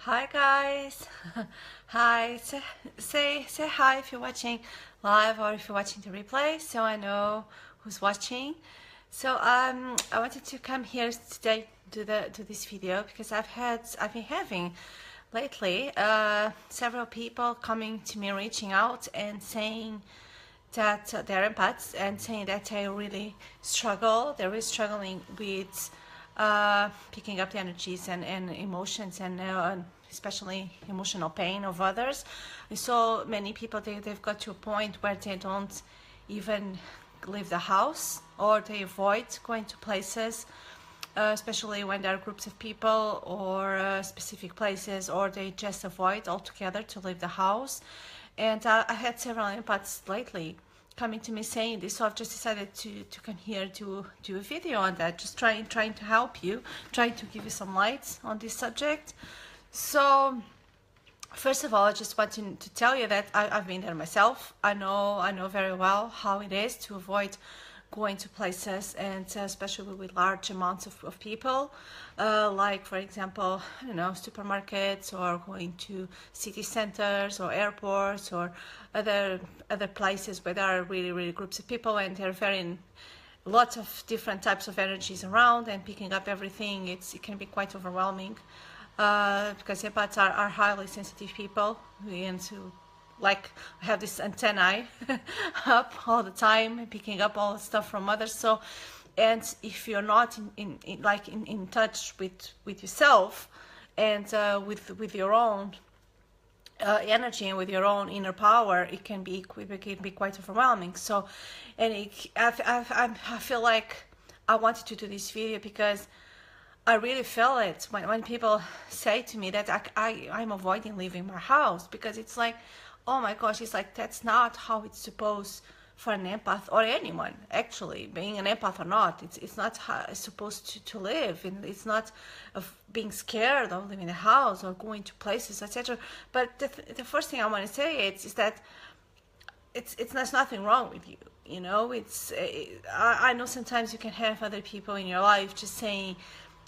Hi guys. Hi. Say hi if you're watching live or if you're watching the replay, so I know who's watching. I wanted to come here today to this video because I've been having lately several people coming to me, reaching out and saying that they're empaths and saying that they really struggle. They're really struggling with picking up the energies and emotions and especially emotional pain of others. So many people, they've got to a point where they don't even leave the house, or they avoid going to places, especially when there are groups of people or specific places, or they just avoid altogether to leave the house. And I had several empaths lately coming to me saying this, so I've just decided to come here to do a video on that, just trying to help you, trying to give you some light on this subject. So first of all, I just want to tell you that I've been there myself. I know very well how it is to avoid going to places, and especially with large amounts of people, like for example, I don't know, supermarkets, or going to city centers or airports or other places where there are really groups of people, and they're very lots of different types of energies around, and picking up everything, it can be quite overwhelming, because empaths are highly sensitive people, and to like have this antennae up all the time, picking up all the stuff from others. So, and if you're not in touch with yourself and with your own energy and with your own inner power, it can be quite overwhelming. So, and I feel like I wanted to do this video because I really feel it when people say to me that I'm avoiding leaving my house, because it's like, oh my gosh, it's like that's not how it's supposed for an empath, or anyone actually, being an empath or not. It's not how it's supposed to live, and it's not of being scared of leaving the house or going to places, etc. But the first thing I want to say is that there's nothing wrong with you. You know, I know sometimes you can have other people in your life just saying,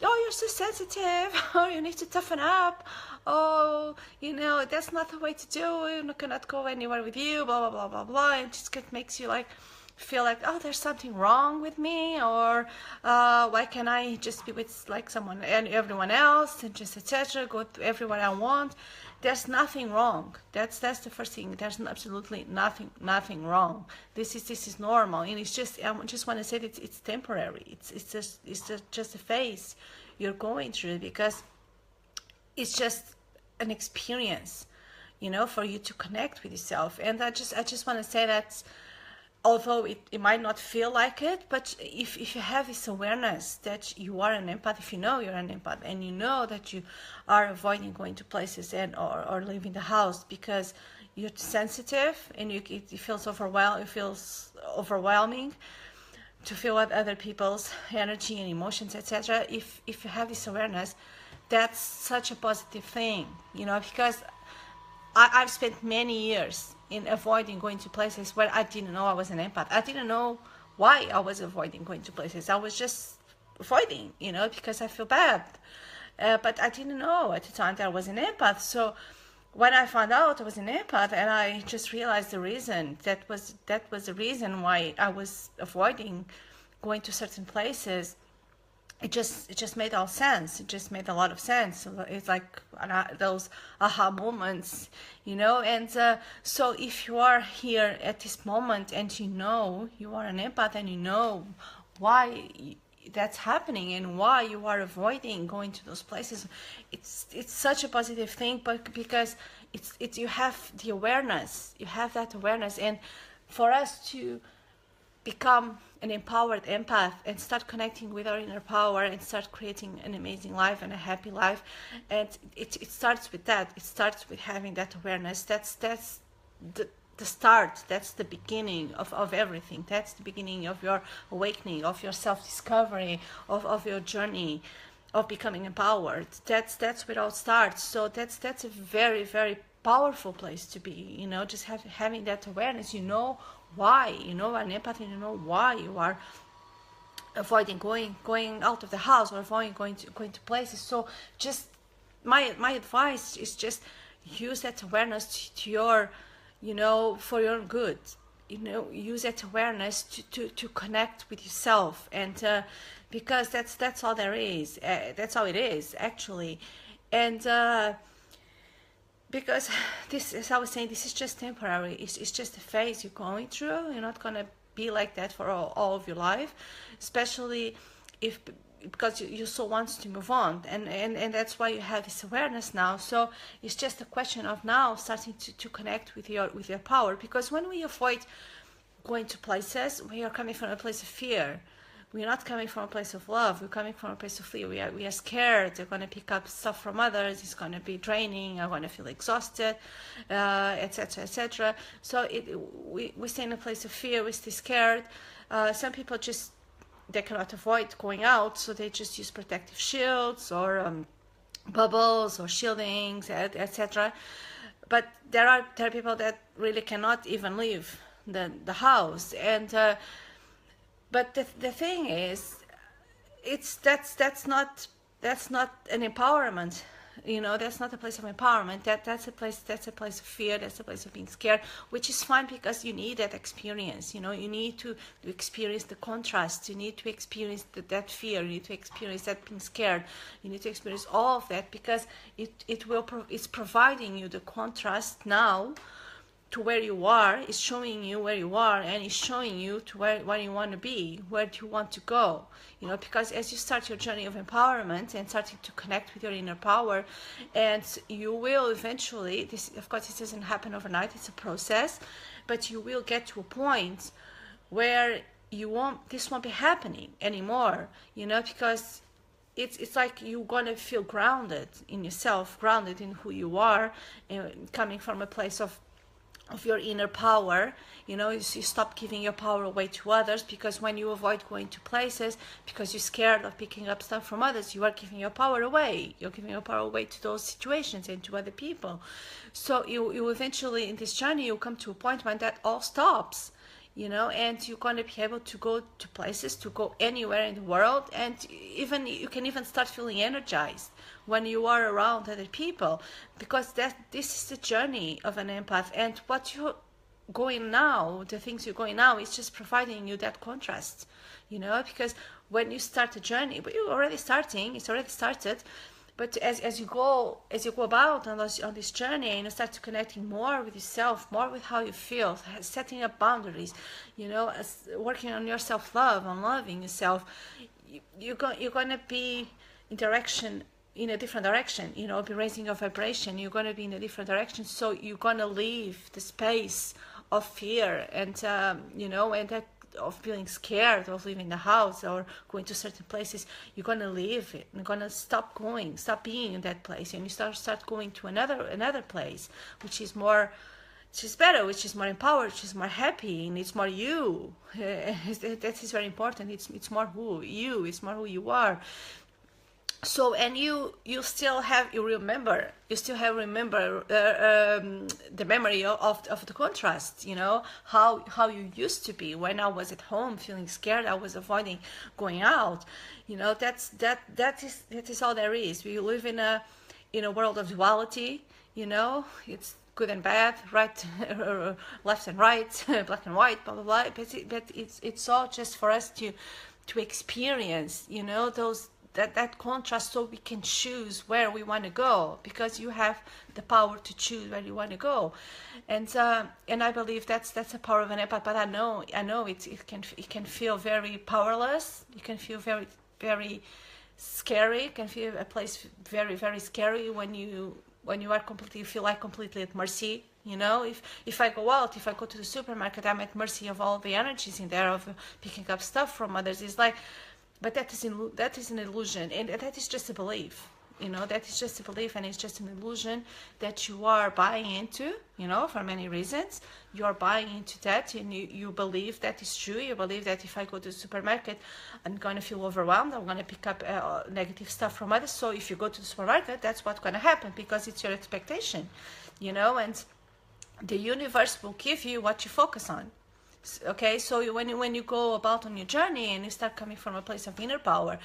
oh, you're so sensitive, oh, you need to toughen up, oh, you know, that's not the way to do it, I cannot go anywhere with you, blah, blah, blah, blah, blah. It just makes you like feel like, oh, there's something wrong with me, or why can't I just be with like someone and everyone else and just etc., go to everywhere I want. There's nothing wrong. That's the first thing. There's absolutely nothing wrong. This is normal, and it's just, I just want to say that it's temporary. It's just a phase you're going through, because it's just an experience, you know, for you to connect with yourself. And I just want to say that although it might not feel like it, but if you have this awareness that you are an empath, if you know you're an empath, and you know that you are avoiding going to places and or leaving the house because you're sensitive, and it feels overwhelming to feel what other people's energy and emotions, etc. If you have this awareness, that's such a positive thing, you know, because I've spent many years in avoiding going to places where I didn't know I was an empath. I didn't know why I was avoiding going to places. I was just avoiding, you know, because I feel bad. But I didn't know at the time that I was an empath. So when I found out I was an empath, and I just realized the reason, that was the reason why I was avoiding going to certain places, it just made all sense. It just made a lot of sense. It's like those aha moments, you know. And so if you are here at this moment and you know you are an empath, and you know why that's happening and why you are avoiding going to those places, it's such a positive thing. But because it's you have the awareness, you have that awareness. And for us to become an empowered empath and start connecting with our inner power and start creating an amazing life and a happy life, and it starts with that. It starts with having that awareness. That's the start. That's the beginning of everything. That's the beginning of your awakening, of your self-discovery, of your journey of becoming empowered. That's where it all starts. So that's a very powerful place to be, you know, just having that awareness. You know why, you know, an empath, and you know why you are avoiding going out of the house, or avoiding going to places. So just my advice is just use that awareness to your, for your own good. Use that awareness to connect with yourself, and because that's all there is. That's all it is, actually. And because this, as I was saying, this is just temporary. It's just a phase you're going through. You're not gonna be like that for all of your life, especially if, because you so want to move on, and that's why you have this awareness now. So it's just a question of now starting to connect with your power, because when we avoid going to places, we are coming from a place of fear. We're not coming from a place of love. We're coming from a place of fear. We are scared. They're going to pick up stuff from others. It's going to be draining. I'm going to feel exhausted, etc., etc. So we stay in a place of fear. We stay scared. Some people just, they cannot avoid going out, so they just use protective shields or bubbles or shieldings, etc. But there are people that really cannot even leave the house, and but the thing is, that's not an empowerment. That's not a place of empowerment. That's a place of fear. That's a place of being scared, which is fine, because you need that experience. You need to experience the contrast. You need to experience that fear. You need to experience that being scared. You need to experience all of that, because it's providing you the contrast now to where you are. Is showing you where you are, and is showing you to where you want to be, where do you want to go. Because as you start your journey of empowerment and starting to connect with your inner power, and you will eventually, this, of course, this doesn't happen overnight, it's a process, but you will get to a point where this won't be happening anymore, because it's like you're gonna feel grounded in yourself, grounded in who you are, and coming from a place of your inner power. You stop giving your power away to others, because when you avoid going to places because you're scared of picking up stuff from others, you are giving your power away. You're giving your power away to those situations and to other people. So you eventually, in this journey, you come to a point when that all stops, and you're going to be able to go to places, to go anywhere in the world, and you can even start feeling energized when you are around other people, because this is the journey of an empath. And what you're going now, the things you're going now, is just providing you that contrast, because when you start a journey, but you're already starting, it's already started, but as you go about on this journey, and you start connecting more with yourself, more with how you feel, setting up boundaries, working on your self-love, on loving yourself, you're going to be in a different direction, be raising your vibration. You're going to be in a different direction, so you're going to leave the space of fear and and that of feeling scared of leaving the house or going to certain places. You're going to leave it. You're going to stop being in that place, and you start going to another place, which is better, which is more empowered, which is more happy, and it's more you. That is very important. It's more who you are. So, and you still remember the memory of the contrast, how you used to be. When I was at home feeling scared, I was avoiding going out. That is all there is. We live in a world of duality. It's good and bad, right, left and right, black and white, blah blah blah. But it's all just for us to experience, that contrast, so we can choose where we want to go, because you have the power to choose where you want to go. And I believe that's the power of an empath. But I know it can feel very powerless. You can feel very, very scary. It can feel a place very, very scary when you feel like completely at mercy. If I go out, if I go to the supermarket, I'm at mercy of all the energies in there of picking up stuff from others. It's like, but that is an illusion, and that is just a belief. That is just a belief, and it's just an illusion that you are buying into. For many reasons, you are buying into that, and you believe that is true. You believe that if I go to the supermarket, I'm going to feel overwhelmed. I'm going to pick up negative stuff from others. So if you go to the supermarket, that's what's going to happen, because it's your expectation. And the universe will give you what you focus on. Okay, so when you go about on your journey and you start coming from a place of inner power,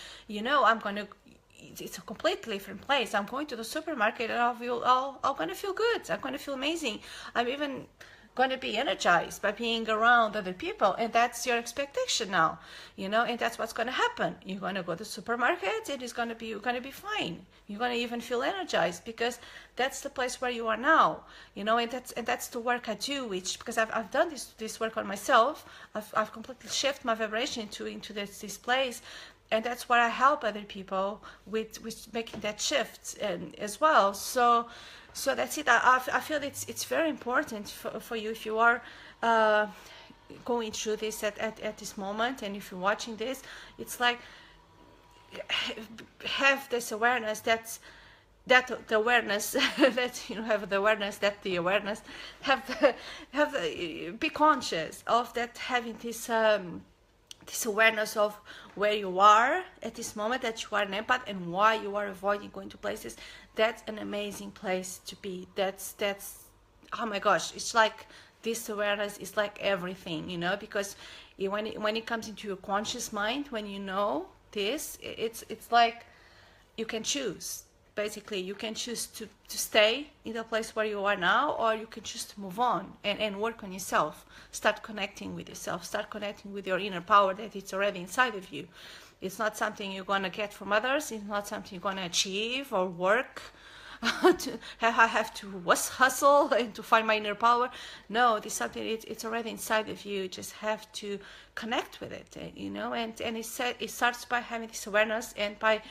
it's a completely different place. I'm going to the supermarket and I'm gonna feel good. I'm gonna feel amazing. I'm even going to be energized by being around other people, and that's your expectation now, and that's what's going to happen. You're going to go to the supermarket, and you're going to be fine. You're going to even feel energized because that's the place where you are now, and that's the work I do, which, because I've done this work on myself. I've completely shifted my vibration into this place, and that's where I help other people with making that shift as well. So that's it. I feel it's very important for you, if you are going through this at this moment, and if you're watching this, it's like, have this awareness that the awareness that have the awareness that the awareness be conscious of that, having this awareness of where you are at this moment, that you are an empath, and why you are avoiding going to places. That's an amazing place to be. That's oh my gosh, it's like this awareness is like everything, because when it comes into your conscious mind, when you know this, it's like you can choose. Basically, you can choose to stay in the place where you are now, or you can choose to move on and work on yourself. Start connecting with yourself. Start connecting with your inner power that it's already inside of you. It's not something you're going to get from others. It's not something you're going to achieve or work. I have to hustle and to find my inner power. No, this is something, it's already inside of you. You just have to connect with it, and it starts by having this awareness, and by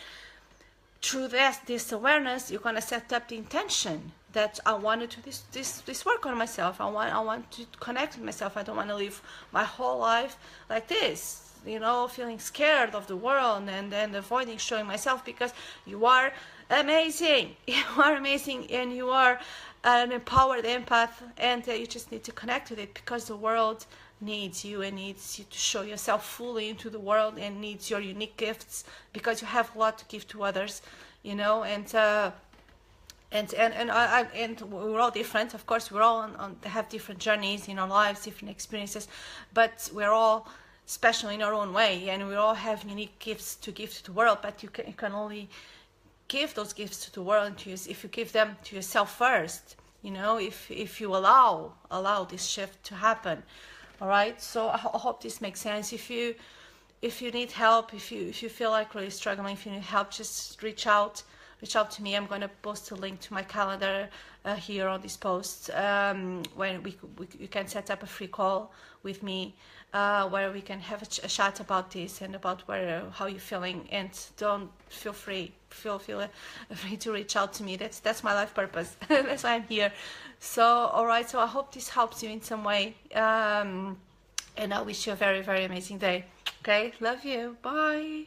through this awareness, you're going to set up the intention that I want to do this work on myself. I want to connect with myself. I don't want to live my whole life like this, feeling scared of the world and avoiding showing myself, because you are amazing. You are amazing, and you are an empowered empath, and you just need to connect with it, because the world needs you, and needs you to show yourself fully into the world, and needs your unique gifts, because you have a lot to give to others, and we're all different. Of course, we're all have different journeys in our lives, different experiences, but we're all special in our own way, and we all have unique gifts to give to the world. But you can only give those gifts to the world if you give them to yourself first. If you allow this shift to happen. All right, so I hope this makes sense. If you need help, if you feel like really struggling, if you need help, just reach out to me. I'm going to post a link to my calendar here on this post, where you can set up a free call with me, where we can have a chat about this and about how you're feeling. And don't feel free to reach out to me. That's my life purpose. That's why I'm here. So all right, so I hope this helps you in some way, and I wish you a very, very amazing day. Okay, love you, bye.